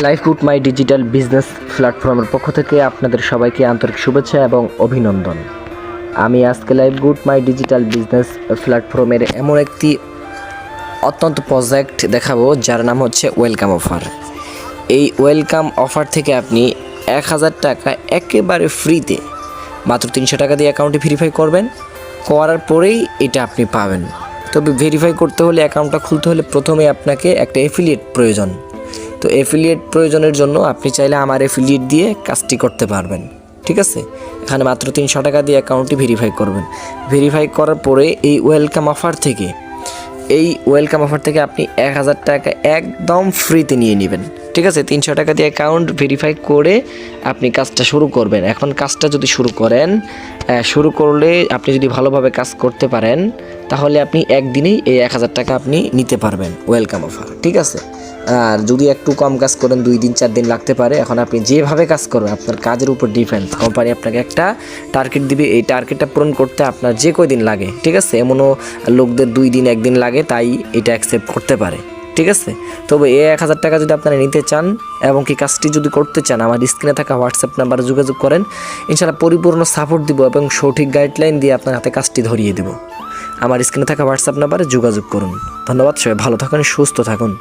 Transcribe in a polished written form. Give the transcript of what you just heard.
লাইফগুড মাই digital business প্ল্যাটফর্মের পক্ষ থেকে আপনাদের সবাইকে আন্তরিক শুভেচ্ছা এবং অভিনন্দন। আমি আজকে লাইফগুড মাই ডিজিটাল বিজনেস প্ল্যাটফর্মের এমন একটি অত্যন্ত প্রজেক্ট দেখাবো যার নাম হচ্ছে ওয়েলকাম অফার। এই ওয়েলকাম অফার থেকে আপনি 1000 টাকা একেবারে ফ্রিতে মাত্র 300 টাকা দিয়ে অ্যাকাউন্টে ভেরিফাই করবেন, করার পরেই এটা আপনি পাবেন। তবে ভেরিফাই করতে হলে, অ্যাকাউন্টটা খুলতে হলে প্রথমে আপনাকে একটা অ্যাফিলিয়েট প্রয়োজন। তো অ্যাফিলিয়েট প্রয়োজনের জন্য আপনি চাইলে আমার অ্যাফিলিয়েট দিয়ে কাজটি করতে পারবেন, ঠিক আছে। এখানে মাত্র 300 টাকা দিয়ে অ্যাকাউন্টটি ভেরিফাই করবেন। ভেরিফাই করার পরে এই ওয়েলকাম অফার থেকে আপনি 1000 টাকা একদম ফ্রিতে নিয়ে নেবেন, ঠিক আছে। 300 টাকা দিয়ে অ্যাকাউন্ট ভেরিফাই করে আপনি কাজটা শুরু করবেন। এখন কাজটা যদি শুরু করলে আপনি যদি ভালোভাবে কাজ করতে পারেন, তাহলে আপনি একদিনেই এই 1000 টাকা আপনি নিতে পারবেন ওয়েলকাম অফার, ঠিক আছে। আর যদি একটু কম কাজ করেন, 2 দিন 4 দিন লাগতে পারে। এখন আপনি যেভাবে কাজ করবেন আপনার কাজের উপর ডিপেন্ড। কোম্পানি আপনাকে একটা টার্গেট দিবে, এই টার্গেটটা পূরণ করতে আপনার যে কয়দিন লাগে, ঠিক আছে। এমনও লোকদের 2 দিন 1 দিন লাগে, তাই এটা অ্যাকসেপ্ট করতে পারে, ঠিক আছে। তবে এই 1000 টাকা যদি আপনারা নিতে চান এবং কি কাজটি যদি করতে চান, আমার স্ক্রিনে থাকা হোয়াটসঅ্যাপ নাম্বারে যোগাযোগ করেন। ইনশাআল্লাহ পরিপূর্ণ সাপোর্ট দিব এবং সঠিক গাইডলাইন দিয়ে আপনার হাতে কাজটি ধরিয়ে দেব। আমার স্ক্রিনে থাকা হোয়াটসঅ্যাপ নাম্বারে যোগাযোগ করুন। ধন্যবাদ, সবাই ভালো থাকুন, সুস্থ থাকুন।